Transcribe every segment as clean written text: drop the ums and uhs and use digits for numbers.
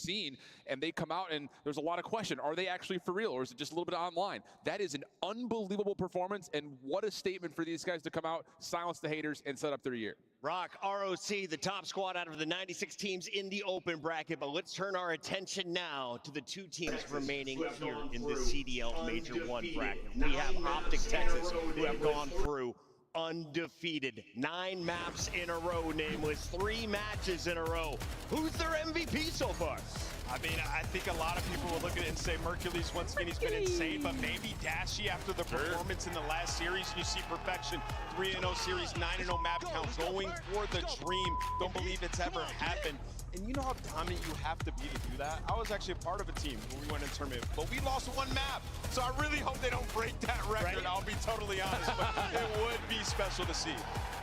seen, and they come out and there's a lot of question. Are they actually for real, or is it just a little bit online? That is an unbelievable performance, and what a statement for these guys to come out, silence the haters, and set up their year. Rock, ROC, the top squad out of the 96 teams in the open bracket, but let's turn our attention now to the 2 teams remaining here in the CDL Major 1 bracket. We have Optic Texas, who have gone through undefeated 9 maps in a row, nameless 3 matches in a row. Who's their MVP so far? I mean, I think a lot of people will look at it and say Mercules, once again, he's been insane, but maybe Dashy after the performance in the last series. You see perfection, 3-0 series, 9-0 map count, going for the dream. Don't believe it's ever happened. And you know how dominant you have to be to do that? I was actually a part of a team when we went in tournament, but we lost 1 map. So I really hope they don't break that record, right? I'll be totally honest, but it would be special to see.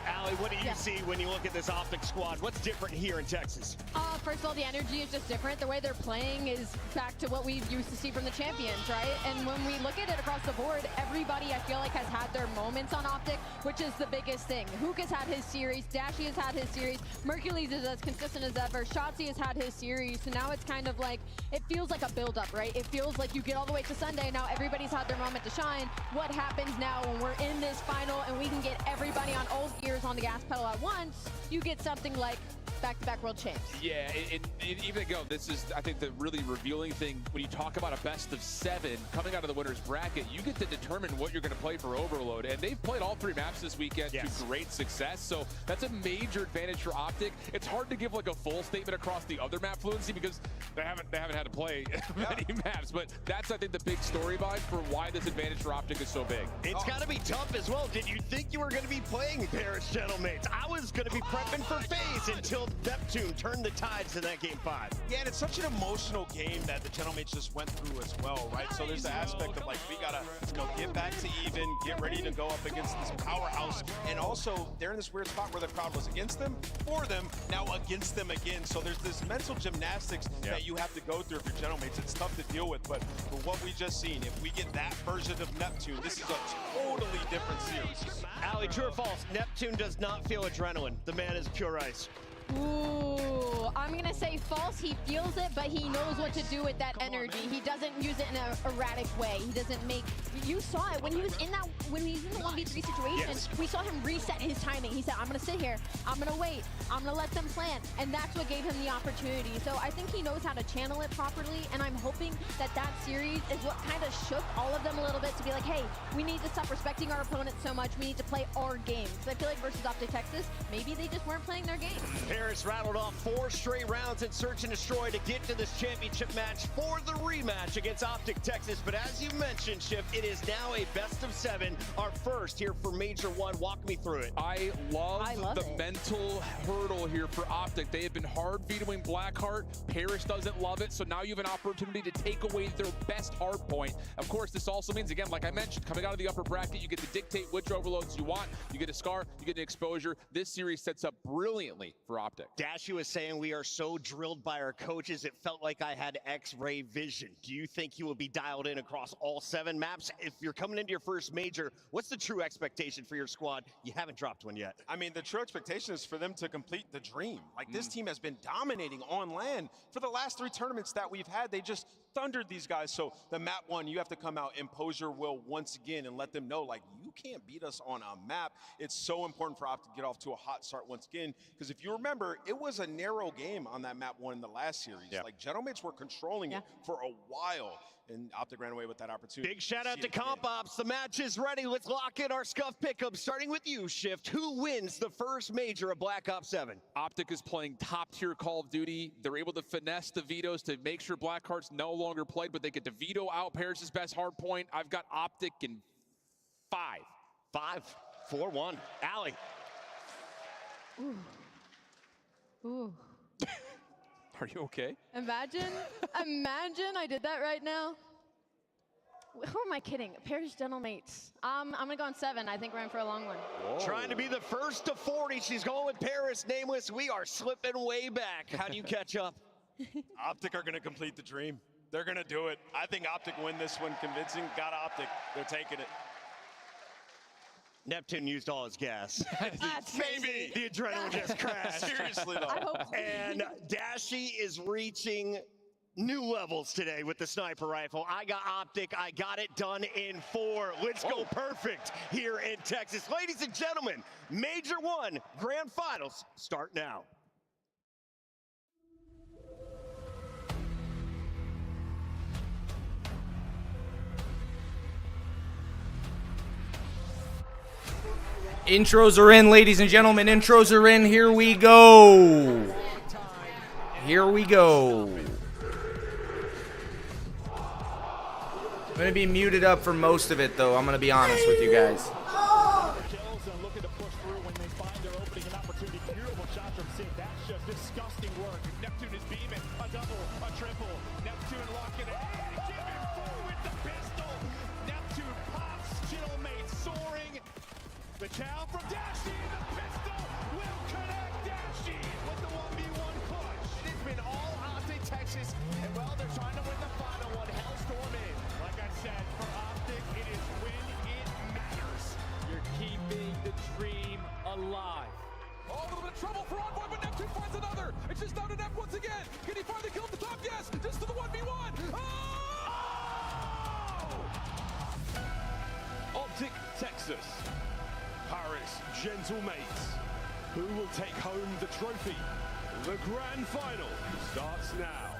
Allie, what do you see when you look at this Optic squad? What's different here in Texas? First of all, the energy is just different. The way they're playing is back to what we used to see from the champions, right? And when we look at it across the board, everybody, I feel like, has had their moments on Optic, which is the biggest thing. Hook has had his series, Dashy has had his series, Mercules is as consistent as ever, Shotzi has had his series, so now it's kind of like, it feels like a build-up, right? It feels like you get all the way to Sunday, now everybody's had their moment to shine. What happens now when we're in this final and we can get everybody on all gears on the gas pedal at once? You get something like back-to-back world champs. Yeah, and even ago, this is, I think, the really revealing thing when you talk about a best of 7 coming out of the winner's bracket. You get to determine what you're going to play for Overload, and they've played all 3 maps this weekend to great success. So that's a major advantage for Optic. It's hard to give like a full statement across the other map fluency because they haven't had to play many maps. But that's, I think, the big storyline for why this advantage for Optic is so big. It's got to be tough as well. Did you think you were going to be playing Paris Gentlemates? I was going to be prepping for FaZe until Neptune turned the tides in that game 5. Yeah, and it's such an emotional game that the Gentlemates just went through as well, right? So there's the aspect of like, we gotta get back to even, get ready to go up against this powerhouse. And also, they're in this weird spot where the crowd was against them, for them, now against them again. So there's this mental gymnastics that you have to go through if you're Gentlemates. It's tough to deal with, but for what we just seen, if we get that version of Neptune, this is a totally different series. Allie, true or false? Neptune does not feel adrenaline. The man is pure ice. Ooh, I'm gonna say false. He feels it, but he knows what to do with that energy. He doesn't use it in an erratic way. He doesn't make. You saw it when he was in that. When he's in the 1v3 situation. We saw him reset his timing. He said, "I'm gonna sit here. I'm gonna wait. I'm gonna let them plan," and that's what gave him the opportunity. So I think he knows how to channel it properly, and I'm hoping that that series is what kind of shook all of them a little bit to be like, "Hey, we need to stop respecting our opponents so much. We need to play our game." Because I feel like versus Optic Texas, maybe they just weren't playing their game. Paris rattled off 4 straight rounds in Search and Destroy to get to this championship match for the rematch against Optic Texas. But as you mentioned, Shiv, it is now a best of 7, our first here for Major 1. Walk me through it. I love the mental hurdle here for Optic. They have been hard vetoing Blackheart. Paris doesn't love it, so now you have an opportunity to take away their best hard point. Of course, this also means, again, like I mentioned, coming out of the upper bracket, you get to dictate which overloads you want. You get a scar, you get an exposure. This series sets up brilliantly for Optic. Dashy was saying we are so drilled by our coaches, it felt like I had X-ray vision. Do you think you will be dialed in across all 7 maps? If you're coming into your first major, what's the true expectation for your squad? You haven't dropped one yet. I mean, the true expectation is for them to complete the dream. Like, this team has been dominating on land for the last 3 tournaments that we've had. They just thundered these guys. So the map 1, you have to come out, impose your will once again and let them know, like, you can't beat us on a map. It's so important for Optic to get off to a hot start once again, because if you remember, it was a narrow game on that map 1 in the last series. Like, Gentlemates were controlling it for a while, and Optic ran away with that opportunity. Big shout out to Comp Ops. The match is ready. Let's lock in our scuff pickup, starting with you, Shift. Who wins the first major of Black Ops 7? Optic is playing top-tier Call of Duty. They're able to finesse the vetoes to make sure Blackheart's no longer played, but they get to veto out Paris' best hard point. I've got Optic in 5. 5, 4, 1. Allie. Ooh. Are you okay? Imagine I did that right now. Who am I kidding? Paris Gentlemates. I'm gonna go on 7. I think we're in for a long one. Whoa. Trying to be the first to 40. She's going with Paris. Nameless, we are slipping way back. How do you catch up? Optic are gonna complete the dream. They're gonna do it. I think Optic win this one convincing. Got Optic. They're taking it. Neptune used all his gas. Maybe. The adrenaline just crashed. Seriously, though. I hope so. And Dashy is reaching New levels today with the sniper rifle. I got Optic. I got it done in 4. Let's go perfect here in Texas. Ladies and gentlemen, Major 1 Grand Finals start now. Intros are in, ladies and gentlemen. Intros are in. Here we go. Here we go. I'm going to be muted up for most of it, though. I'm going to be honest with you guys. Looking to push through when they find their opening and opportunity. Beautiful shot from Sid. That's just disgusting work. Neptune is beaming. A double, a triple. Neptune locking it. And give it forward with the pistol. Neptune pops. Chillmate soaring. The chow from Dashi. The pistol will connect Dashi with the 1v1 push. It's been all Optic Texas. And well, they're trying to win the final one. Hellstorm in. Like I said, for Optic, it is when it matters. You're keeping the dream alive. Oh, a little bit of trouble for Envoy, but Neptune finds another. It's just down to Nep once again. Can he finally kill at the top? Yes, just to the 1v1. Oh! Optic Texas. Paris Gentlemates. Who will take home the trophy? The grand final starts now.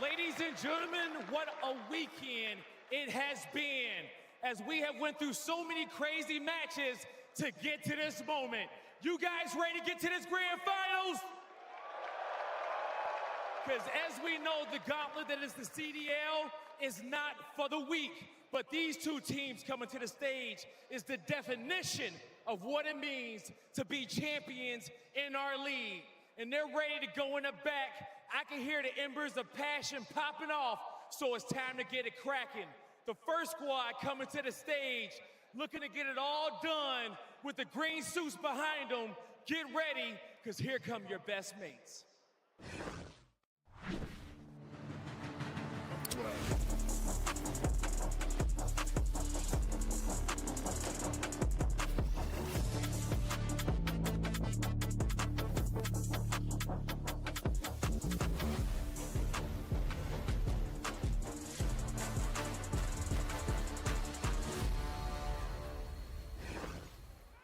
Ladies and gentlemen, what a weekend it has been as we have went through so many crazy matches to get to this moment. You guys ready to get to this grand finals? Because as we know, the gauntlet that is the CDL is not for the weak, but these two teams coming to the stage is the definition of what it means to be champions in our league. And they're ready to go in the back. I can hear the embers of passion popping off, so it's time to get it cracking. The first squad coming to the stage, looking to get it all done with the green suits behind them. Get ready, because here come your best mates.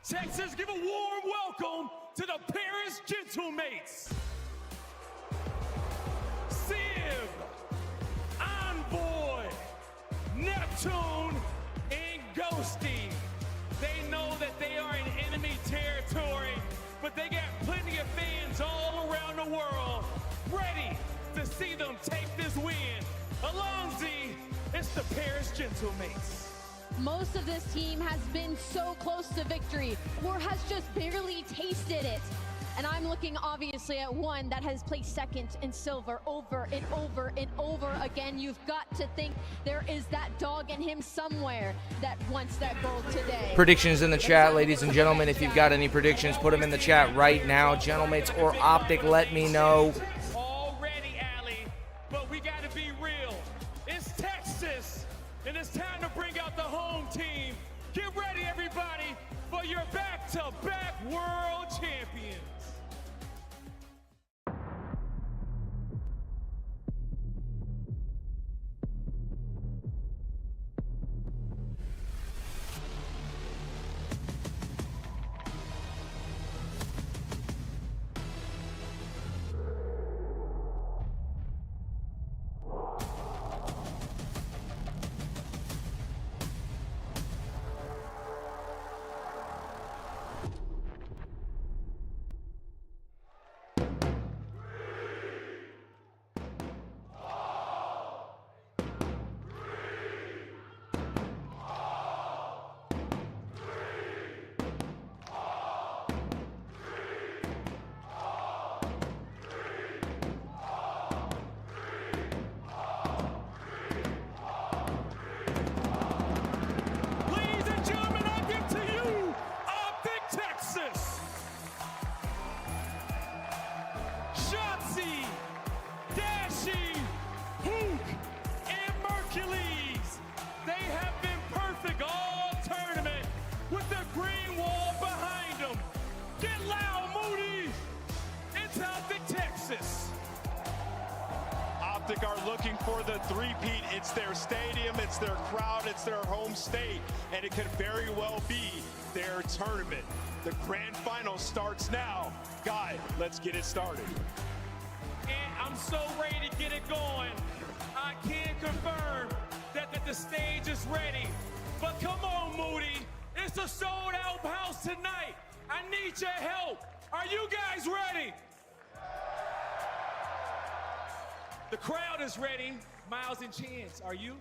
Texas, give a warm welcome to the Paris Gentlemates. Civ, Envoy, Neptune, and Ghosty. They know that they are in enemy territory, but they got plenty of fans all around the world ready to see them take this win. Alonzi, it's the Paris Gentlemates. Most of this team has been so close to victory or has just barely tasted it. And I'm looking obviously at one that has placed second in silver over and over and over again. You've got to think there is that dog in him somewhere that wants that gold today. Predictions in the chat, ladies and gentlemen. If you've got any predictions, put them in the chat right now. Gentlemates or Optic, let me know. Already, Allie, but we got to be real. It's Texas, and it's time to bring out the home team. Get ready, everybody, for your back-to-back world champions. for the three-peat. It's their stadium, it's their crowd, it's their home state, and it could very well be their tournament. The grand final starts now. Guy, let's get it started. And I'm so ready to get it going. I can confirm that the stage is ready. But come on, Moody. It's a sold-out house tonight. I need your help. Are you guys ready? The crowd is ready. Miles and Chance, are you?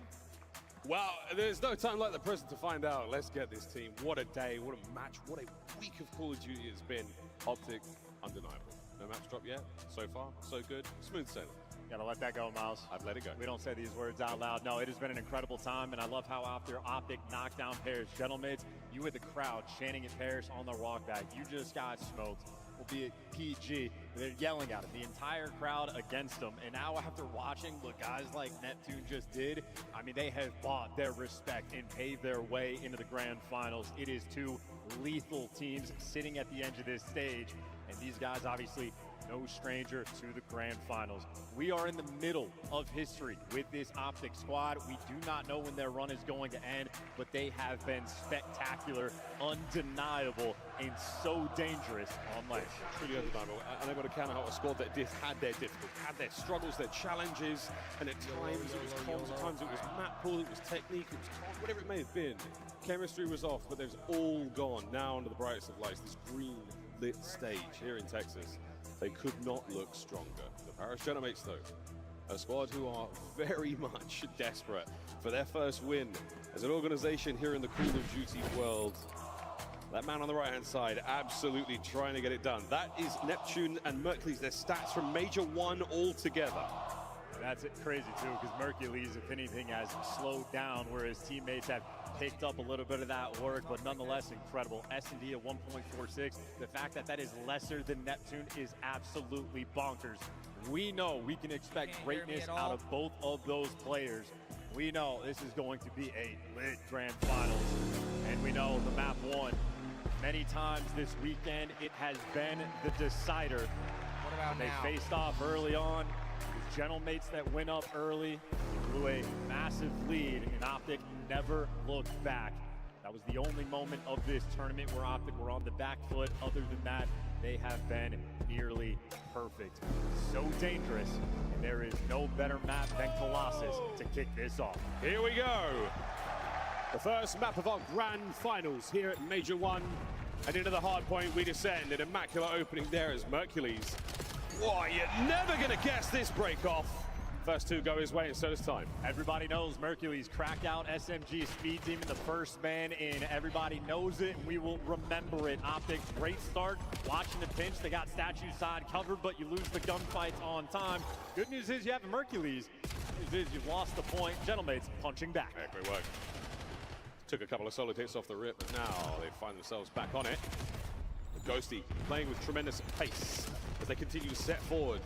Well, there's no time like the present to find out. Let's get this team. What a day, what a match, what a week of Call of Duty it's been. Optic, undeniable. No maps dropped yet. So far, so good. Smooth sailing. Gotta let that go, Miles. I've let it go. We don't say these words out loud. No, it has been an incredible time, and I love how after Optic knocked down Paris, gentlemen, you with the crowd chanting at Paris on their walk back. You just got smoked. Albeit PG, they're yelling at him, the entire crowd against him. And now after watching what guys like Neptune just did, I mean, they have bought their respect and paved their way into the grand finals. It is two lethal teams sitting at the edge of this stage, and these guys obviously no stranger to the grand finals. We are in the middle of history with this Optic squad. We do not know when their run is going to end, but they have been spectacular, undeniable, and so dangerous on lane. Truly undeniable. And they've got to count out a squad that had their difficulties, had their struggles, their challenges, and at times it was comms, at times it was map pool, it was technique, it was comms, whatever it may have been. Chemistry was off, but there's all gone now under the brightest of lights. This green lit stage here in Texas. They could not look stronger. The Paris Genomates, though, a squad who are very much desperate for their first win as an organization here in the Call of Duty world. That man on the right-hand side absolutely trying to get it done. That is Neptune and Mercury's, their stats from Major 1 all together. That's crazy, too, because Mercury's, if anything, has slowed down, whereas teammates have picked up a little bit of that work, but nonetheless incredible. S&D at 1.46. The fact that that is lesser than Neptune is absolutely bonkers. We know we can expect greatness out of both of those players. We know this is going to be a lit grand finals, and we know the map won. Many times this weekend, it has been the decider. What about they now? faced off early on. The Gentlemates that went up early blew a massive lead, and Optic never looked back. That was the only moment of this tournament where Optic were on the back foot. Other than that, they have been nearly perfect. So dangerous, and there is no better map than Colossus to kick this off. Here we go. The first map of our grand finals here at Major 1. And into the hard point we descend. An immaculate opening there as Mercules. Whoa, you're never going to guess this break off. First two go his way, and so does time. Everybody knows Mercules cracked out SMG speed team in the first man in. Everybody knows it, and we will remember it. Optic, great start. Watching the pinch, they got statue side covered, but you lose the gunfights on time. Good news is you have Mercules. Good news is you've lost the point. Gentlemans punching back. Yeah, great work. Took a couple of solid hits off the rip, but now they find themselves back on it. Ghosty playing with tremendous pace as they continue to set forward.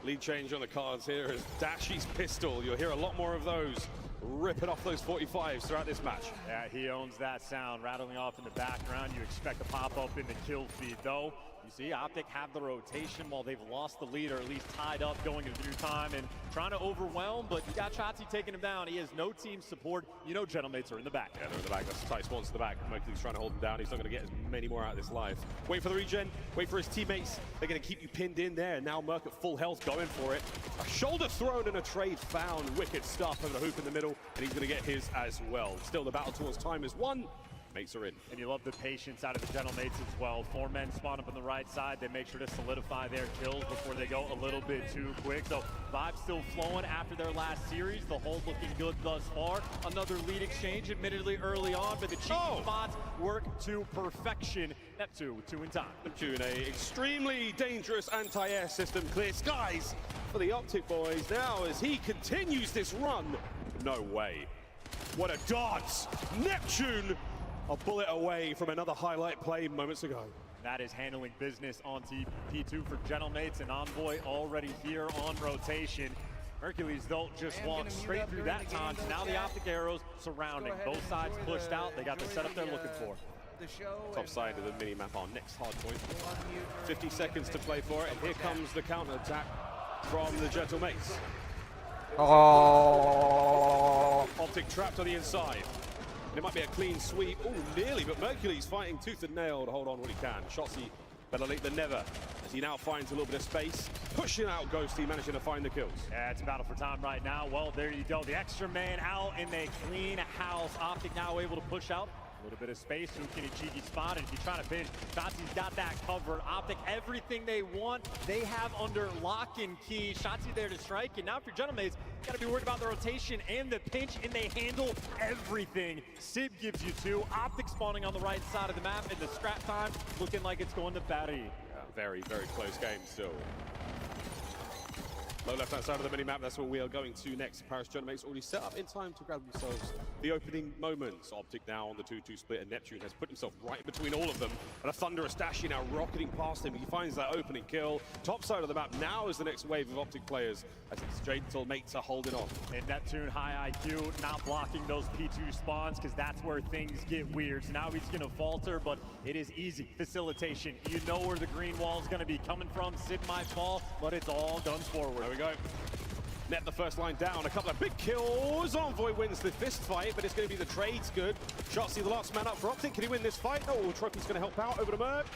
Lead change on the cards here as Dashy's pistol. You'll hear a lot more of those ripping off those 45s throughout this match. Yeah, he owns that sound rattling off in the background. You expect to pop up in the kill feed, though. You see Optic have the rotation while they've lost the lead, or at least tied up going into new time and trying to overwhelm, but you got Shotzi taking him down. He has no team support. You know Gentlemans are in the back. Yeah, they're in the back. That's a tight spawns to the back. Mercury's trying to hold him down. He's not going to get as many more out of this life. Wait for the regen. Wait for his teammates. They're going to keep you pinned in there. Now Merc at full health going for it. A shoulder thrown and a trade found. Wicked stuff over the hoop in the middle, and he's going to get his as well. Still the battle towards time is won. Mates are in. And you love the patience out of the Gentlemates as well. 4 men spawn up on the right side. They make sure to solidify their kills before they go a little bit too quick. So vibes still flowing after their last series. The hold looking good thus far. Another lead exchange, admittedly early on, but the cheating spots work to perfection. Neptune with 2 in time. Neptune, a extremely dangerous anti-air system. Clear skies for the Optic boys now as he continues this run. No way. What a dance! Neptune! A bullet away from another highlight play moments ago. That is handling business on P2 for Gentlemates, and Envoy already here on rotation. Hercules, though, just walked straight through that time. So now the Optic arrows surrounding. Both sides pushed out. They got the setup they're looking for. Top side of the mini-map on next hard point. 50 seconds to play for it, and here comes the counter-attack from the Gentlemates. Oh. Optic trapped on the inside. And it might be a clean sweep. Oh, nearly, but Mercury's fighting tooth and nail to hold on what he can. Shotzzy better late than never, as he now finds a little bit of space. Pushing out Ghosty, managing to find the kills. Yeah, it's a battle for time right now. Well, there you go. The extra man out in a clean house. Optic now able to push out. A little bit of space, Hukin cheeky spot, and if you try to finish, Shotzzy's got that covered. Optic, everything they want, they have under lock and key. Shotzzy there to strike, and now for your Gentlemates, got to be worried about the rotation and the pinch, and they handle everything. Sib gives you two. Optic spawning on the right side of the map, and the scrap time looking like it's going to Barry. Yeah, very, very close game still. Low left-hand side of the mini-map, that's where we are going to next. Paris Gentlemates already set up in time to grab themselves the opening moments. Optic now on the 2-2 split, and Neptune has put himself right between all of them. And a Thunderous Dashi now rocketing past him. He finds that opening kill. Top side of the map now is the next wave of Optic players, as its Gentlemates are holding on. And Neptune, high IQ, not blocking those P2 spawns, because that's where things get weird. So now he's going to falter, but it is easy. Facilitation. You know where the green wall is going to be coming from. Sid might fall, but it's all guns forward. There we go. Net the first line down, a couple of big kills. Envoy wins the fist fight, but it's going to be the trades good. Shotzzy the last man up for Optic. Can he win this fight? Oh, Trophy's going to help out over to Merc.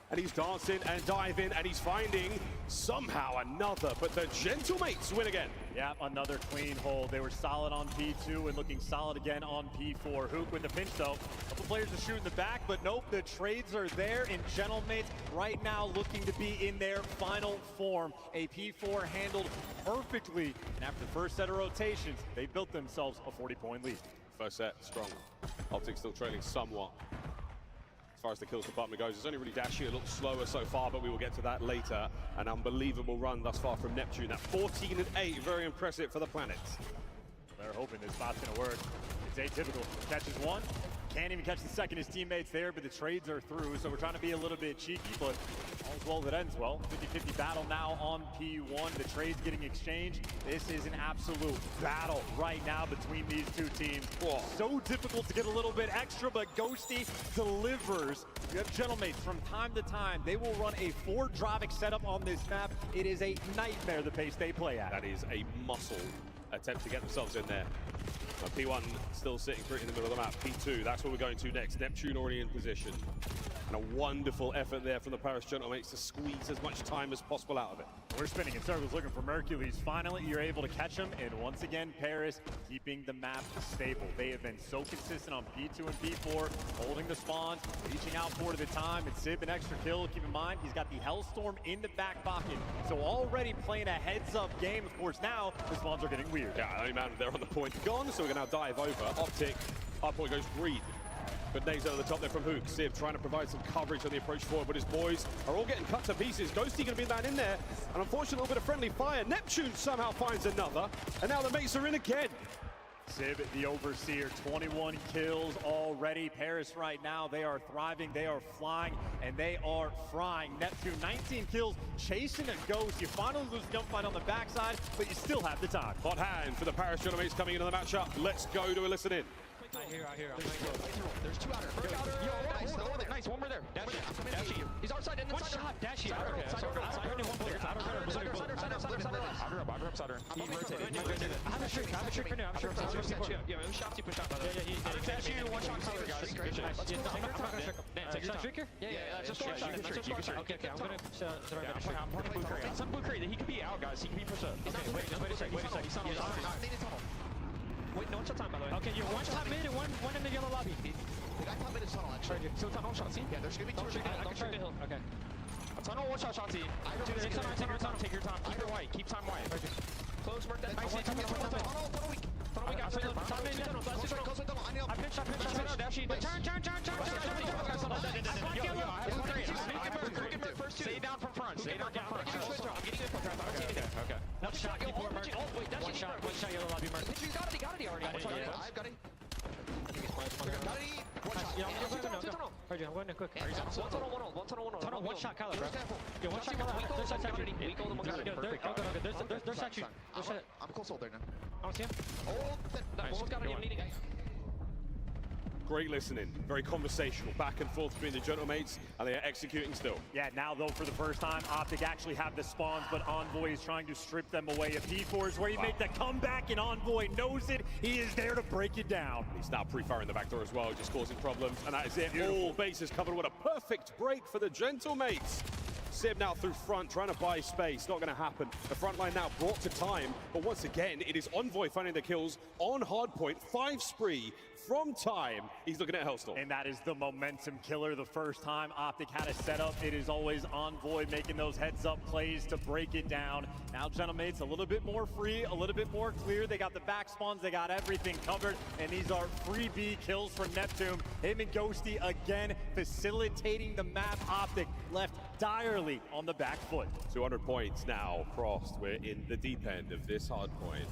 And he's dancing and diving, and he's finding somehow another, but the Gentlemates win again. Yeah, another clean hold. They were solid on P2 and looking solid again on P4. Hook with the pinch though. A couple players are shooting the back, but nope, the trades are there, and Gentlemates right now looking to be in their final form. A P4 handled perfectly, and after the first set of rotations, they built themselves a 40-point lead. First set, strong. Optic still trailing somewhat. As far as the kills department goes, it's only really Dashi. It looks slower so far, but we will get to that later. An unbelievable run thus far from Neptune. That 14-8, very impressive for the Planets. They're hoping this spot's gonna work. It's atypical. Catches one, can't even catch the second. His teammate's there, but the trades are through, so we're trying to be a little bit cheeky, but all's well that ends well. 50-50 battle now on P1. The trades getting exchanged. This is an absolute battle right now between these two teams. Whoa. So difficult to get a little bit extra, but Ghosty delivers. You have Gentlemates from time to time. They will run a 4-Dravic setup on this map. It is a nightmare the pace they play at. That is a muscle attempt to get themselves in there. P1 still sitting pretty in the middle of the map. P2, that's where we're going to next. Neptune already in position. And a wonderful effort there from the Paris Gentlemates to squeeze as much time as possible out of it. We're spinning in circles looking for Mercules. Finally, you're able to catch him. And once again, Paris keeping the map stable. They have been so consistent on P2 and P4, holding the spawns, reaching out 4 at a time. And Sib, an extra kill. Keep in mind, he's got the Hellstorm in the back pocket. So already playing a heads-up game. Of course, now the spawns are getting weird. Yeah, only man there on the point gone, so we're going to now dive over. Optic, up point goes Greed. Good names over the top there from Hook. Sib trying to provide some coverage on the approach forward, but his boys are all getting cut to pieces. Ghosty going to be that in there, and unfortunately a little bit of friendly fire. Neptune somehow finds another, and now the mates are in again. Sib, the Overseer, 21 kills already. Paris right now, they are thriving, they are flying, and they are frying. Neptune, 19 kills, chasing a ghost. You finally lose the gunfight on the backside, but you still have the time. Hot hand for the Paris Gentlemates coming into the matchup. Let's go to a listen in. I hear. There's 2 outer. Nice, one more there. Dashi. He's outside in the side. One shot. Dashi. He rotated. I have a trick for now. Yeah, it was Shotzzy pushed out by the way. Dashi, one shot. Take trick here? Yeah, just one shot. Okay, I'm gonna blue curry. Some blue curry. He could be out, guys. He could be pushed up. Okay, wait a sec. He's on. Wait, no one shot time, by the way. Okay, you're one shot mid and one in the yellow lobby. The guy top mid is tunnel, actually. So tunnel, Shotzzy? Yeah, there's gonna be 2 don't shoot the hill. Okay. A tunnel, one shot, Shotzzy. Take your time. Keep it white. Keep time white. Close, mark that. Tunnel weak. Top mid, tunnel. I pinch. Dashi. Turn. First 2. Stay down from front. I'm getting it. Okay. One shot, keep more Merc. Oh, wait, Dashi. One shot, yellow lobby Merc. You got it already. I've got it. Tunnel. I'm going to quick. One tunnel. One shot, Kyler, bro. Yeah, one shot, Kyler. Weak hold him. Okay, there's that shoot. I'm close hold there now. I don't see him. Oh, that almost got it. I'm needing. Great listening, very conversational, back and forth between the Gentlemates, and they are executing still. Yeah, now though, for the first time, Optic actually have the spawns, but Envoy is trying to strip them away. A P4 is where you make the comeback, and Envoy knows it. He is there to break it down. He's now pre-firing the back door as well, just causing problems, and that is it. Beautiful. All bases covered. What a perfect break for the Gentlemates. Sib now through front, trying to buy space. Not going to happen. The front line now brought to time, but once again, it is Envoy finding the kills on hardpoint. 5 spree from time. He's looking at Hellstorm. And that is the momentum killer. The first time Optic had a setup, it is always Envoy making those heads-up plays to break it down. Now Gentlemates a little bit more free, a little bit more clear. They got the back spawns, they got everything covered, and these are free B kills for Neptune. Him and Ghosty again facilitating the map. Optic left direly on the back foot. 200 points now crossed. We're in the deep end of this hard point.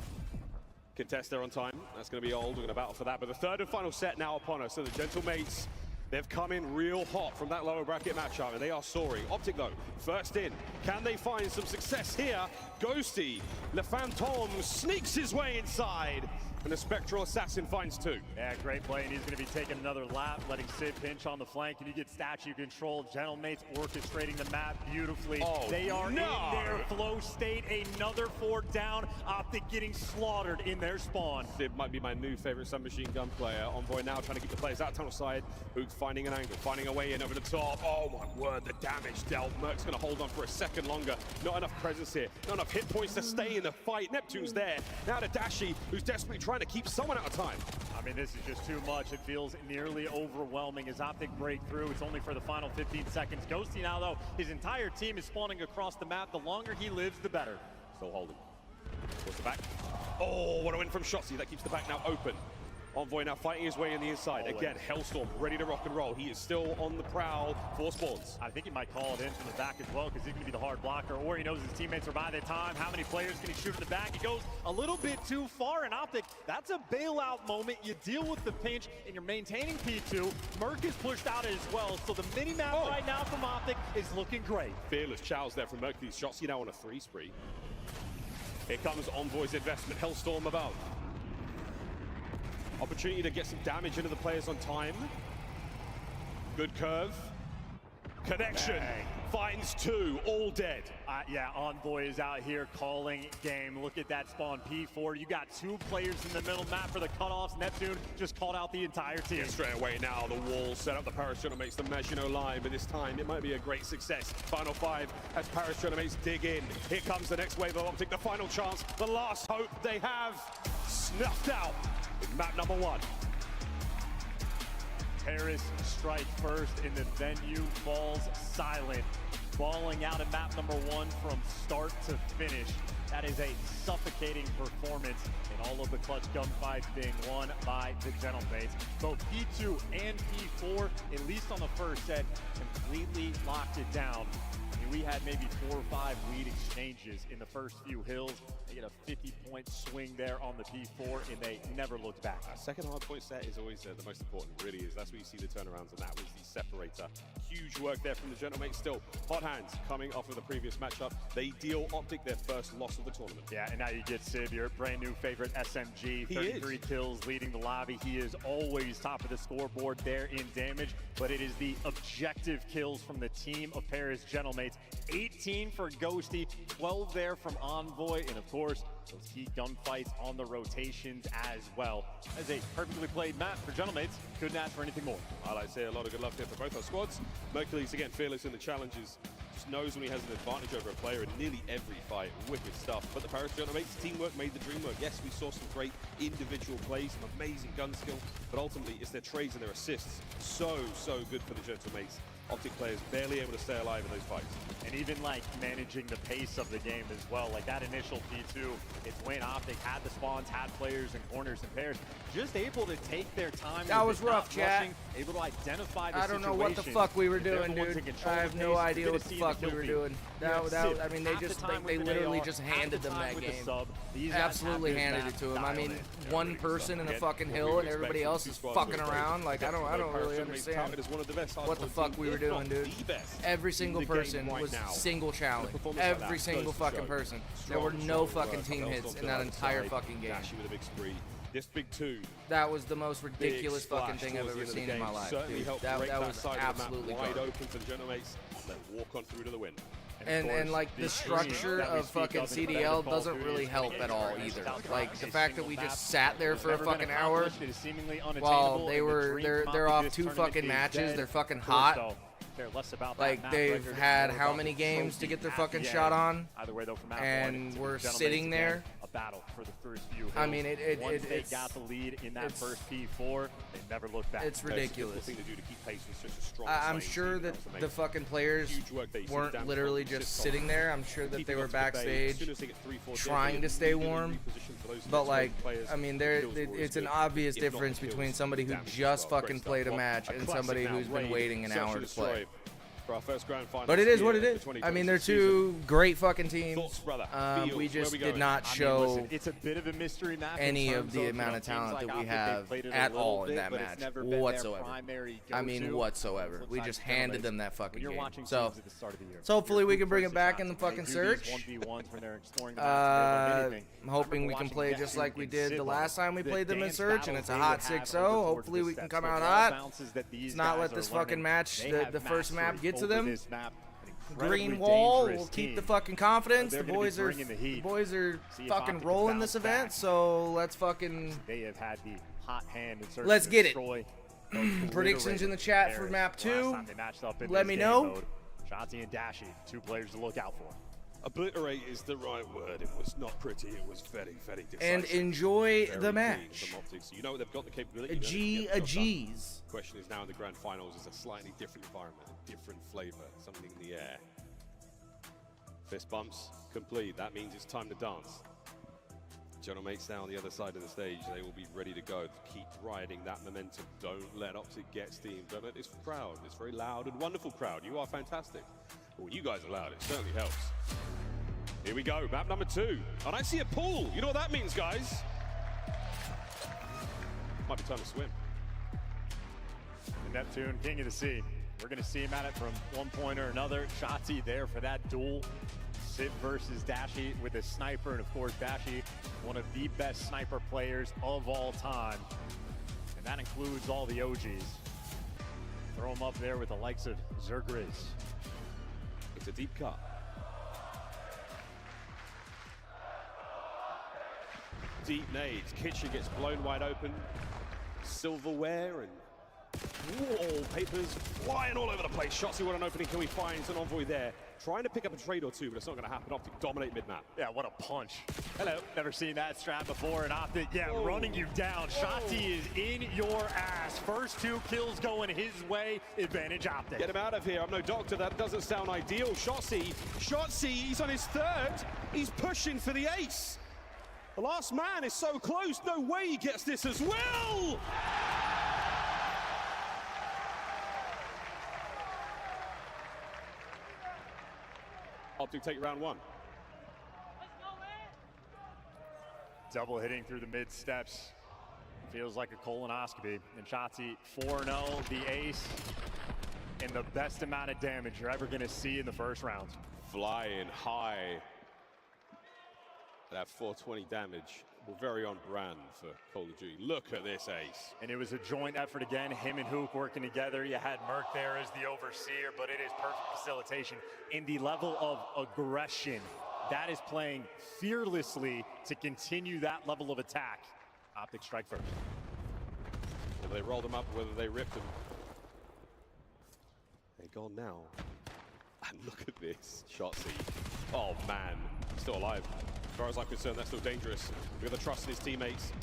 Contest there on time. That's going to be old. We're going to battle for that. But the third and final set now upon us. So the Gentlemates, they've come in real hot from that lower bracket matchup, and they are soaring. Optic, though, first in. Can they find some success here? Ghosty, Le Phantom sneaks his way inside, and the Spectral Assassin finds 2. Yeah, great play, and he's going to be taking another lap, letting Sid pinch on the flank, and you get statue control. Gentlemates orchestrating the map beautifully. Oh, they are no. in their flow state. Another 4 down. Optic getting slaughtered in their spawn. Sid might be my new favorite submachine gun player. Envoy now trying to keep the players out tunnel side. Hook finding an angle, finding a way in over the top. Oh my word, the damage dealt. Merc's going to hold on for a second longer. Not enough presence here. Not enough hit points to stay in the fight. Neptune's there. Now to Dashi, who's desperately trying to keep someone out of time. I mean, this is just too much. It feels nearly overwhelming as Optic break through. It's only for the final 15 seconds. Ghosty now, though, his entire team is spawning across the map. The longer he lives, the better. Still holding. Towards the back. Oh, what a win from Shotzi. That keeps the back now open. Envoy now fighting his way in the inside. Again, Hellstorm ready to rock and roll. He is still on the prowl for spawns. I think he might call it in from the back as well, because he's going to be the hard blocker, or he knows his teammates are by the time. How many players can he shoot in the back? He goes a little bit too far, and Optic, that's a bailout moment. You deal with the pinch, and you're maintaining P2. Merc is pushed out as well, so the mini-map right now from Optic is looking great. Fearless chows there from Merc. These shots, now on a 3 spree. Here comes Envoy's investment. Hellstorm above. Opportunity to get some damage into the players on time. Good curve. Connection. Bang. Finds 2, all dead. Yeah, Envoy is out here calling game. Look at that spawn, P4. You got 2 players in the middle map for the cutoffs. Neptune just called out the entire team. Yeah, straight away now, the wall set up. The Paris Gentlemates, the Maginot line, but this time it might be a great success. Final 5 as Paris Gentlemates dig in. Here comes the next wave of Optic, the final chance, the last hope they have snuffed out in map number 1. Paris strike first, and the venue falls silent. Balling out in map number 1 from start to finish. That is a suffocating performance, and all of the clutch gunfights being won by the Gentlemates. Both P2 and P4, at least on the first set, completely locked it down. I mean, we had maybe 4 or 5 lead exchanges in the first few hills. They get a 50-point swing there on the P4, and they never looked back. Second hard point set is always the most important, really is. That's where you see the turnarounds, and that was the separator. Huge work there from the Gentlemates still. Hot hands coming off of the previous matchup. They deal Optic their first loss of the tournament. Yeah, and now you get Sib, your brand new favorite SMG. 33 kills leading the lobby. He is always top of the scoreboard there in damage, but it is the objective kills from the team of Paris Gentlemates. 18 for Ghosty, 12 there from Envoy, and of course, those key gunfights on the rotations as well. As a perfectly played map for Gentlemates, couldn't ask for anything more. I like to say a lot of good luck here for both our squads. Mercury's again fearless in the challenges. Just knows when he has an advantage over a player in nearly every fight. Wicked stuff. But the Paris Gentlemates teamwork made the dream work. Yes, we saw some great individual plays, some amazing gun skill, but ultimately it's their trades and their assists. So good for the Gentlemates. Optic players barely able to stay alive in those fights. And even like managing the pace of the game as well. Like that initial P2, it's when Optic had the spawns, had players and corners and pairs, just able to take their time. That was rough, chat. Rushing, able to identify the I don't know what the fuck we were doing, dude. I have no idea what the fuck we were doing. I mean, they literally just handed them that game. Absolutely handed it to them. I mean, one person in the fucking hill and everybody else is fucking around. Like, I don't really understand what the fuck we were doing, dude. Every single person was single challenge. Every single fucking person. There were no fucking team hits in that entire fucking game. Dashi with a big spree. This big two. That was the most ridiculous fucking thing I've ever seen in my life. Certainly Dude. helped That break was side absolutely of the map wide garbage. open for the Gentlemen, then walk on through to the win. And like the structure of fucking CDL doesn't really help at all either. Like the fact that we just sat there for a fucking hour while they're off 2 fucking matches, they're fucking hot. Like they've had how many games to get their fucking shot on, and we're sitting there. Battle for the first few. I mean, once they got the lead in that first P4, they never looked back. It's ridiculous. Thing to do to keep pace with such a strong I'm sure that the fucking players weren't literally just sitting there. I'm sure that they were backstage trying to stay warm. But like, I mean, it's an obvious difference between somebody who just fucking played a match and somebody who's been waiting an hour to play. For our first grand final. But it is what it is. I mean, they're 2 great fucking teams. We just did not show it's a bit of a mystery map any of the amount of talent that we have at all in that match whatsoever. I mean, whatsoever. We just handed them that fucking game. So hopefully we can bring it back in the fucking search. I'm hoping we can play just like we did the last time we played them in search, and it's a hot 6-0. Hopefully we can come out hot. Let's not let this fucking match, the first map, get to them. Green wall will keep the fucking confidence. The boys are fucking rolling this event, so let's fucking let's get it. Predictions in the chat for map 2. Let me know. Shotzi and Dashi, 2 players to look out for. Obliterate is the right word. It was not pretty. It was very, very decisive. And enjoy the match. From Optic. So you know they've got the capability. A G's. Question is now in the grand finals is a slightly different environment, a different flavor, something in the air. Fist bumps complete. That means it's time to dance. Gentlemates now on the other side of the stage. They will be ready to go. Keep riding that momentum. Don't let Optic get steam. Don't let this crowd, this very loud and wonderful crowd. You are fantastic. But when you guys are loud, it certainly helps. Here we go, map number 2. And I see a pool. You know what that means, guys? Might be time to swim. Neptune, king of the sea. We're going to see him at it from one point or another. Shotzi there for that duel. Sid versus Dashi with a sniper. And of course, Dashi, one of the best sniper players of all time. And that includes all the OGs. Throw him up there with the likes of Zergriz. It's a deep cut. Deep nades. Kitchen gets blown wide open. Silverware and papers flying all over the place. Shotzi, what an opening can we find? It's an envoy there. Trying to pick up a trade or 2, but it's not going to happen. Optic dominate mid-map. Yeah, what a punch. Hello. Never seen that strat before. And Optic, running you down. Shotzi is in your ass. First 2 kills going his way. Advantage Optic. Get him out of here. I'm no doctor. That doesn't sound ideal. Shotzi, he's on his 3rd. He's pushing for the ace. The last man is so close. No way he gets this as well. Optic take round 1. Double hitting through the mid steps. Feels like a colonoscopy. And Shotzi 4-0, the ace, and the best amount of damage you're ever going to see in the first round. Flying high. That 420 damage. We're very on brand for Call of Duty. Look at this ace. And it was a joint effort again. Him and Hook working together. You had Merc there as the overseer, but it is perfect facilitation in the level of aggression. That is playing fearlessly to continue that level of attack. Optic strike first. Whether they rolled him up or whether they ripped him. They're gone now. And look at this. Shotzi. Oh man, he's still alive. As far as I'm concerned, that's still dangerous. We've got the trust in his teammates.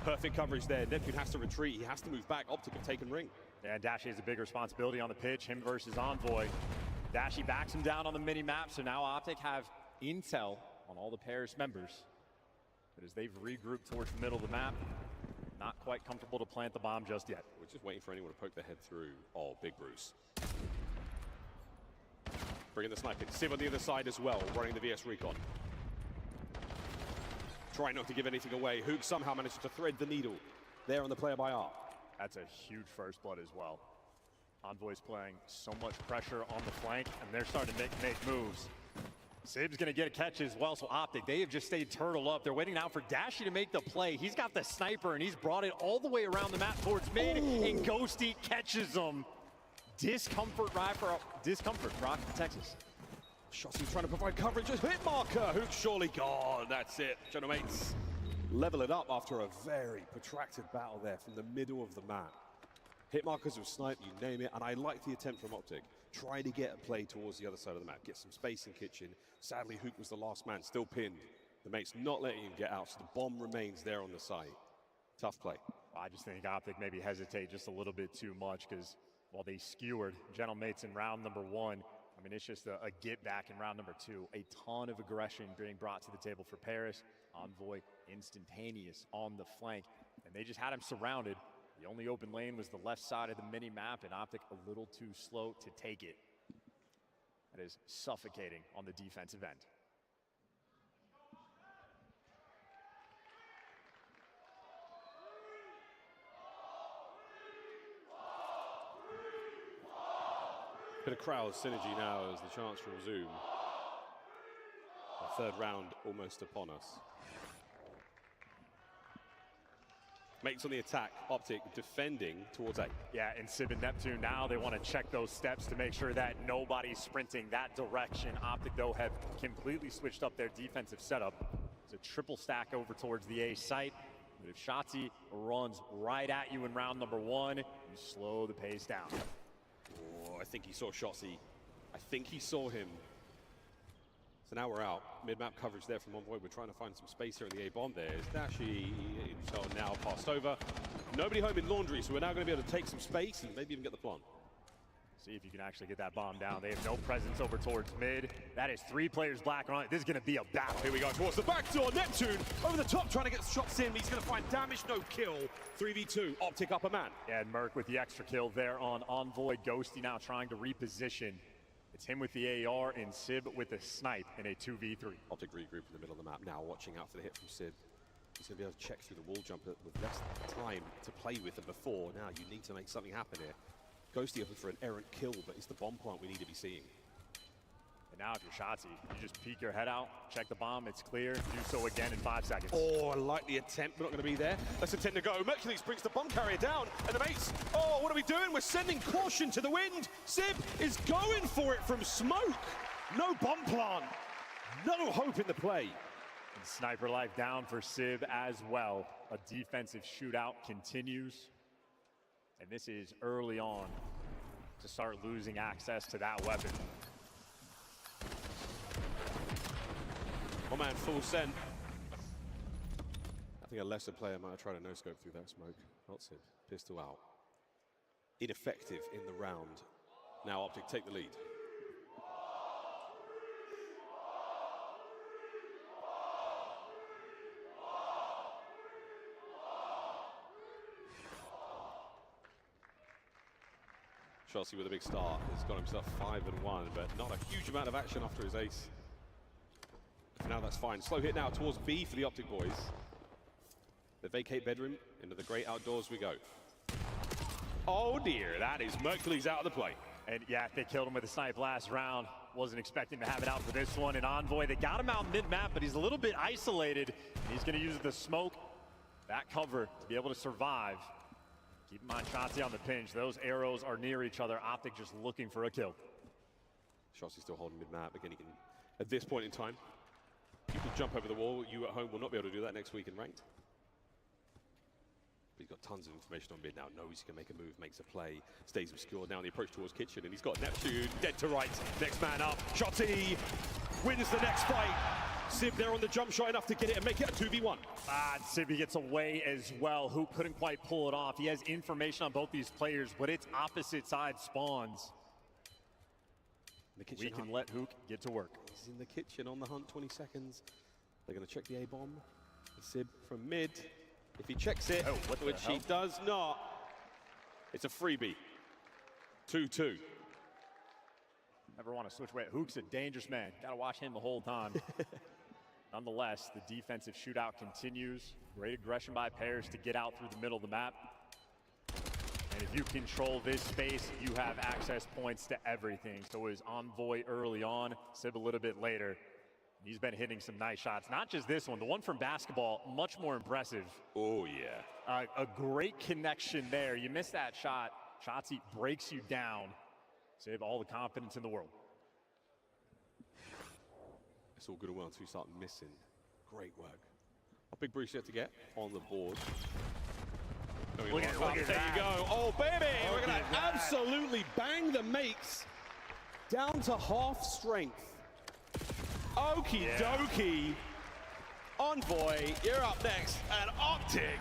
Perfect coverage there. Neptune has to retreat. He has to move back. Optic have taken ring. Yeah, Dashi has a big responsibility on the pitch. Him versus Envoy. Dashi backs him down on the mini-map, so now Optic have intel on all the Paris members. But as they've regrouped towards the middle of the map, not quite comfortable to plant the bomb just yet. We're just waiting for anyone to poke their head through. Oh, Big Bruce. Bringing the sniper. Civ on the other side as well, running the VS Recon. Trying not to give anything away. Hook somehow manages to thread the needle there on the player by arc. That's a huge first blood as well. Envoy's playing so much pressure on the flank, and they're starting to make moves. Sib's going to get a catch as well, so Optic, they have just stayed turtle up. They're waiting now for Dashy to make the play. He's got the sniper, and he's brought it all the way around the map towards mid, and Ghosty catches him. Discomfort Rock, Texas. Shotzi trying to provide coverage. Just hit marker. Hook surely gone. That's it. Gentlemen, level it up after a very protracted battle there from the middle of the map. Hit markers with snipe, you name it, and I like the attempt from Optic. Try to get a play towards the other side of the map, get some space in kitchen. Sadly, Hook was the last man, still pinned. The mate's not letting him get out, so the bomb remains there on the site. Tough play. I just think Optic maybe hesitate just a little bit too much because while they skewered Gentlemates in round number 1, I mean, it's just a get back in round number 2. A ton of aggression being brought to the table for Paris. Envoy instantaneous on the flank, and they just had him surrounded. The only open lane was the left side of the mini map, and Optic a little too slow to take it. That is suffocating on the defensive end. Bit of crowd synergy now as the chance to resume. The third round almost upon us. Mates on the attack, Optic defending towards A. Yeah, and Sib and Neptune now, they want to check those steps to make sure that nobody's sprinting that direction. Optic, though, have completely switched up their defensive setup. It's a triple stack over towards the A site. But if Shotzi runs right at you in round number 1, you slow the pace down. Oh, I think he saw Shotzi. I think he saw him. So now we're out. Mid-map coverage there from Envoy. We're trying to find some space here in the A-bomb. There's Dashy. So now passed over. Nobody home in Laundry, so we're now going to be able to take some space and maybe even get the plant. See if you can actually get that bomb down. They have no presence over towards mid. That is 3 players black on it. This is going to be a battle. Here we go towards the back door. Neptune over the top trying to get shots in. He's going to find damage, no kill. 3v2. Optic up a man. Yeah, and Merc with the extra kill there on Envoy. Ghosty now trying to reposition. It's him with the AR and Sib with the snipe in a 2v3. Optic regroup in the middle of the map now, watching out for the hit from Sib. He's going to be able to check through the wall jump with less time to play with than before. Now you need to make something happen here. Ghosty open for an errant kill, but it's the bomb plant we need to be seeing. And now if you're Shotzi, you just peek your head out, check the bomb, it's clear, do so again in 5 seconds. Oh, I like the attempt, but not going to be there. Let's attempt to go. Mercules brings the bomb carrier down, and the mates, oh, what are we doing? We're sending caution to the wind. Sib is going for it from smoke. No bomb plant. No hope in the play. And sniper life down for Sib as well. A defensive shootout continues. And this is early on to start losing access to that weapon. Oh man, full send. I think a lesser player might have tried a no-scope through that smoke. Not Sib. Pistol out. Ineffective in the round. Now Optic take the lead. Chelsea with a big start. He's got himself 5-1, but not a huge amount of action after his ace. Now that's fine. Slow hit now towards B for the Optic boys. The vacate bedroom, into the great outdoors we go. Oh dear, that is Mercules out of the play. And yeah, they killed him with a snipe last round. Wasn't expecting to have it out for this one. And Envoy, they got him out mid-map, but he's a little bit isolated. He's going to use the smoke, that cover, to be able to survive. Keep in mind, Shotzi on the pinch. Those arrows are near each other. Optic just looking for a kill. Shotzi still holding mid-map. Again, he can, at this point in time, you can jump over the wall. You at home will not be able to do that next week in ranked. But he's got tons of information on mid now. Knows he can make a move, makes a play, stays obscured. Now the approach towards kitchen, and he's got Neptune dead to right. Next man up. Shotzi wins the next fight. Sib there on the jump shot enough to get it and make it a 2v1. Sib gets away as well. Hook couldn't quite pull it off. He has information on both these players, but it's opposite side spawns. We can let Hook get to work. He's in the kitchen on the hunt, 20 seconds. They're going to check the A-bomb. Sib from mid. If he checks it, which he does not, it's a freebie. 2-2. Never want to switch away. Hook's a dangerous man. Got to watch him the whole time. Nonetheless, the defensive shootout continues. Great aggression by Paris to get out through the middle of the map. And if you control this space, you have access points to everything. So it was Envoy early on, Sib a little bit later. He's been hitting some nice shots. Not just this one, the one from basketball, much more impressive. Oh, yeah. A great connection there. You miss that shot. Shotzi breaks you down. So you have all the confidence in the world. It's all good and well until you start missing. Great work. Big Bruce yet to get on the board. Look at there that. you go. Oh, baby. We're going to absolutely bang the mates down to half strength. Okie dokie. Envoy, you're up next. And Optic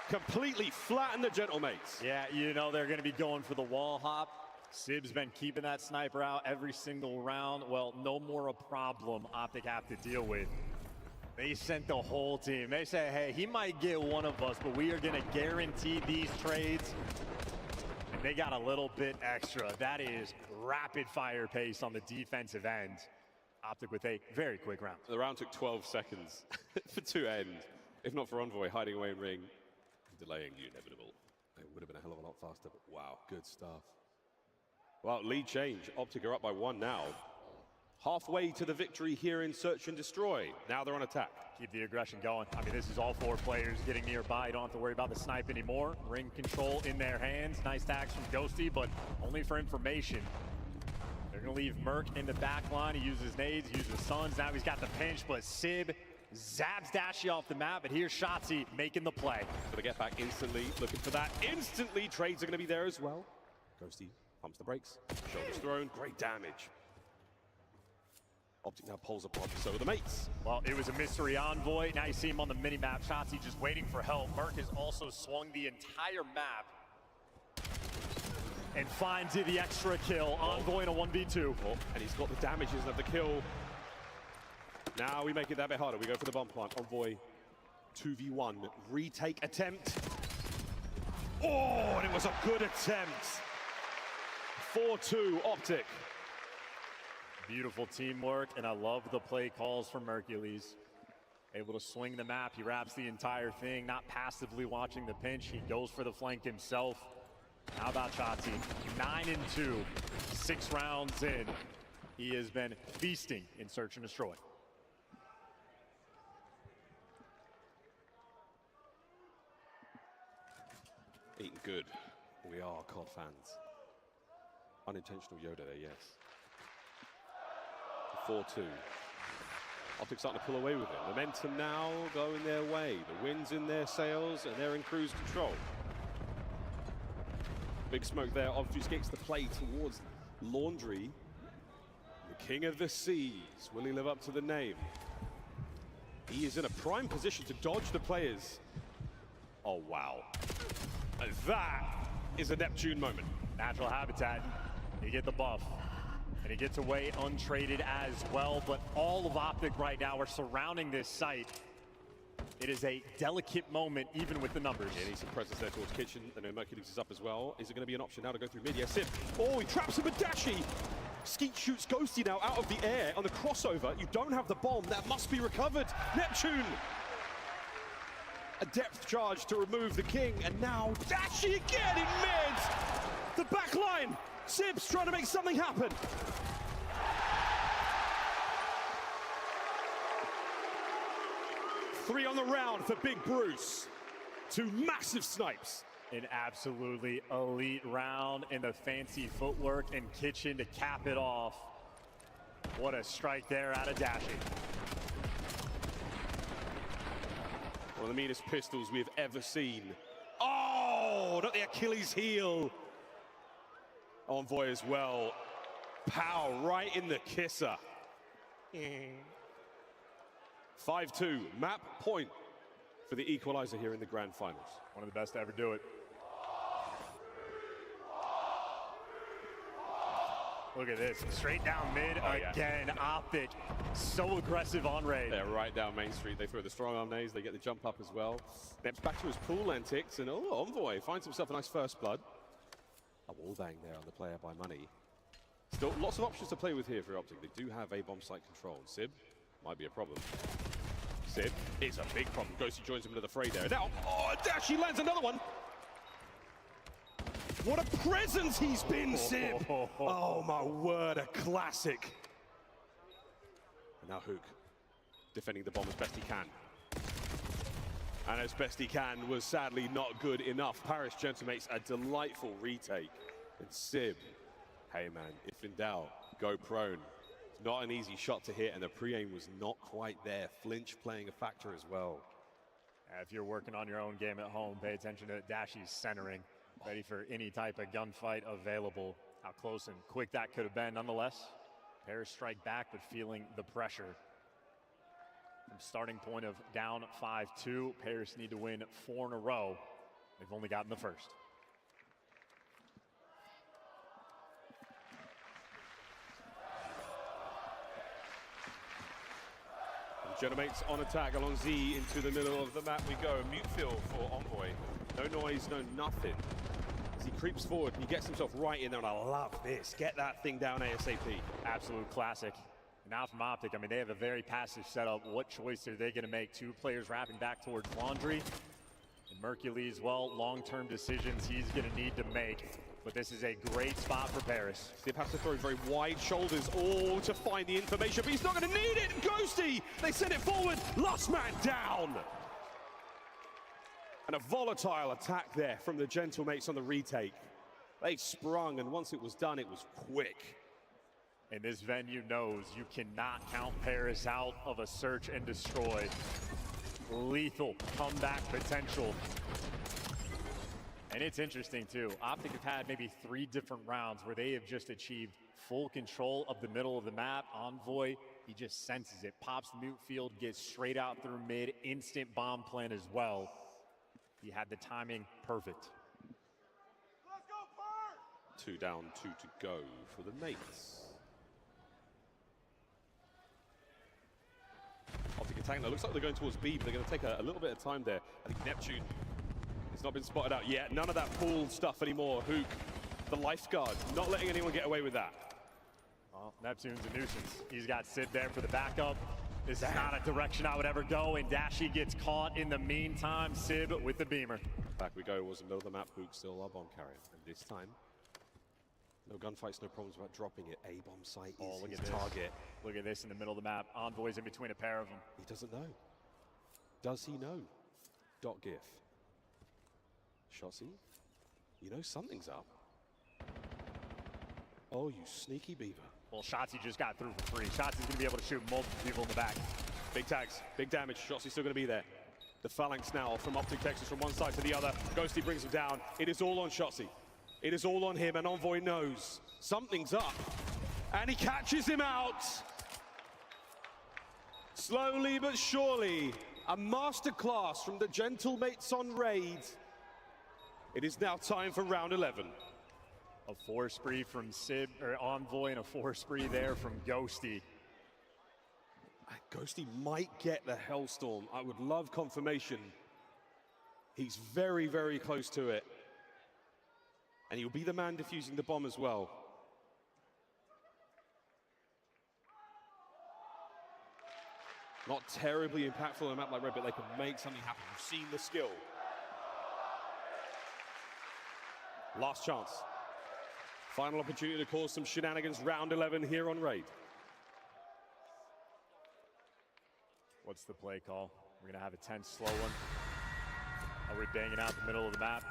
completely flatten the gentlemates. Yeah, you know they're going to be going for the wall hop. Sib's been keeping that sniper out every single round. Well, no more a problem Optic have to deal with. They sent the whole team. They say, hey, he might get one of us, but we are going to guarantee these trades. And they got a little bit extra. That is rapid fire pace on the defensive end. Optic with a very quick round. The round took 12 seconds for to end. If not for Envoy hiding away in ring, delaying the inevitable. It would have been a hell of a lot faster, but wow, good stuff. Well, lead change. Optic are up by 1 now. Halfway to the victory here in Search and Destroy. Now they're on attack. Keep the aggression going. I mean, this is all 4 players getting nearby. You don't have to worry about the snipe anymore. Ring control in their hands. Nice tags from Ghosty, but only for information. They're going to leave Merc in the back line. He uses nades, he uses stuns. Now he's got the pinch, but Sib zabs Dashy off the map. But here's Shotzi making the play. So they get back instantly, looking for that instantly. Trades are going to be there as well. Ghosty pumps the brakes. Shoulders thrown. Great damage. Optic now pulls apart, so are the mates. Well, it was a mystery Envoy. Now you see him on the mini-map. Shotzi just waiting for help. Merc has also swung the entire map and finds the extra kill. Envoy in a 1v2. Oh, and he's got the damages of the kill. Now we make it that bit harder. We go for the bomb plant. Envoy 2v1. Retake attempt. Oh, and it was a good attempt. 4-2 Optic. Beautiful teamwork, and I love the play calls from Mercules. Able to swing the map. He wraps the entire thing, not passively watching the pinch. He goes for the flank himself. How about Shotzi? 9-2, 6 rounds in. He has been feasting in Search and Destroy. Eating good. We are COD fans. Unintentional Yoda there, yes. 4-2. Optic starting to pull away with it. Momentum now going their way. The wind's in their sails and they're in cruise control. Big smoke there obfuscates the play towards Laundry. The king of the seas. Will he live up to the name? He is in a prime position to dodge the players. Oh, wow. And that is a Neptune moment. Natural habitat. You get the buff. And he gets away untraded as well, but all of Optic right now are surrounding this site. It is a delicate moment, even with the numbers. Yeah, he suppresses there towards Kitchen. I know Mercules is up as well. Is it going to be an option now to go through mid? Yes, Sib. Oh, he traps him with Dashy. Skeet shoots Ghosty now out of the air on the crossover. You don't have the bomb. That must be recovered. Neptune. A depth charge to remove the king. And now Dashy again in mid. The back line. Sib's trying to make something happen. Three on the round for Big Bruce. 2 massive snipes. An absolutely elite round in the fancy footwork and Kitchen to cap it off. What a strike there out of Dashy. One of the meanest pistols we've ever seen. Oh, not the Achilles heel. Envoy as well. Pow, right in the kisser. 5-2, map point for the equalizer here in the grand finals. One of the best to ever do it. Look at this, straight down mid again. Yeah. Optic, so aggressive on raid. They're right down Main Street. They throw the strong arm nades, they get the jump up as well. Next back to his pool antics, and oh, Envoy finds himself a nice first blood. A wall bang there on the player by money. Still lots of options to play with here for Optic. They do have a bomb site control. Sib might be a problem. Sib is a big problem. Ghosty joins him into the fray there. Now, oh, Dashy lands another one. What a presence he's been, Sib. Oh, my word, a classic. Now Hook defending the bomb as best he can. And as best he can was sadly not good enough. Paris Gentlemates a delightful retake. And Sib, hey man, if in doubt, go prone. It's not an easy shot to hit, and the pre-aim was not quite there. Flinch playing a factor as well. If you're working on your own game at home, pay attention to Dashy's centering. Ready for any type of gunfight available. How close and quick that could have been nonetheless. Paris strike back, but feeling the pressure. From starting point of down 5-2, Paris need to win 4 in a row. They've only gotten the first. Gentlemates on attack along Z into the middle of the map we go. Mute field for Envoy. No noise, no nothing. As he creeps forward, he gets himself right in there, and I love this. Get that thing down ASAP. Absolute classic. Now from Optic, I mean, they have a very passive setup. What choice are they going to make? 2 players wrapping back towards Laundry. And Mercules, well, long-term decisions he's going to need to make. But this is a great spot for Paris. Sib has to throw very wide shoulders, all to find the information, but he's not going to need it. Ghosty, they send it forward. Last man down. And a volatile attack there from the Gentlemates on the retake. They sprung, and once it was done, it was quick. And this venue knows you cannot count Paris out of a search and destroy. Lethal comeback potential. And it's interesting too. Optic have had maybe 3 different rounds where they have just achieved full control of the middle of the map. Envoy, he just senses it, pops the mute field, gets straight out through mid, instant bomb plan as well. He had the timing perfect. Let's go, 2 down, 2 to go for the mates. Optic attacking. It looks like they're going towards B, but they're going to take a little bit of time there. I think Neptune has not been spotted out yet. None of that pool stuff anymore. Hook, the lifeguard, not letting anyone get away with that. Well, Neptune's a nuisance. He's got Sid there for the backup. This is not a direction I would ever go, and Dashy gets caught in the meantime. Sib with the beamer. Back we go. It was the middle of the map. Hook still our bomb carrier. And this time, no gunfights, no problems about dropping it. A bomb site is his target. Look at this in the middle of the map. Envoy's in between a pair of them. He doesn't know. Does he know? .gif. Shotzi, you know something's up. Oh, you sneaky beaver. Well, Shotzi just got through for free. Shotzi's going to be able to shoot multiple people in the back. Big tags, big damage. Shotzi's still going to be there. The phalanx now from Optic Texas from one side to the other. Ghosty brings him down. It is all on Shotzi. It is all on him, and Envoy knows something's up. And he catches him out. Slowly but surely, a masterclass from the Gentlemates on raid. It is now time for round 11. A 4 spree from Sib, or Envoy, and a 4 spree there from Ghosty. Ghosty might get the Hellstorm. I would love confirmation. He's very, very close to it. And he'll be the man defusing the bomb as well. Not terribly impactful on a map like Red, but they can make something happen. We've seen the skill. Last chance. Final opportunity to cause some shenanigans. Round 11 here on Raid. What's the play call? We're going to have a tense, slow one. Are we banging out the middle of the map?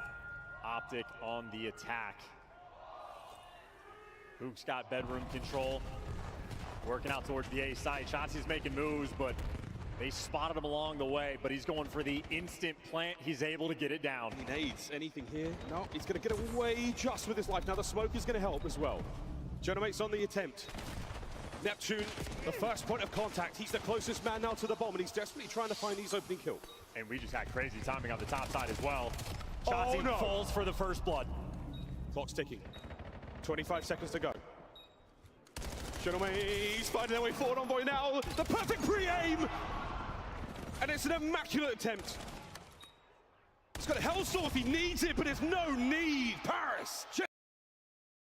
Optic on the attack. Hook's got bedroom control. Working out towards the A side. Shotzi's making moves, but they spotted him along the way, but he's going for the instant plant. He's able to get it down. He needs anything here. No, he's going to get away just with his life. Now the smoke is going to help as well. Gentlemates on the attempt. Neptune, the first point of contact. He's the closest man now to the bomb, and he's desperately trying to find his opening kill. And we just had crazy timing on the top side as well. Shotzi falls for the first blood. Clock's ticking. 25 seconds to go. Gentlemates finding their way forward. Envoy now. The perfect pre-aim! And it's an immaculate attempt. He's got a Hellstorm if he needs it, but there's no need. Paris!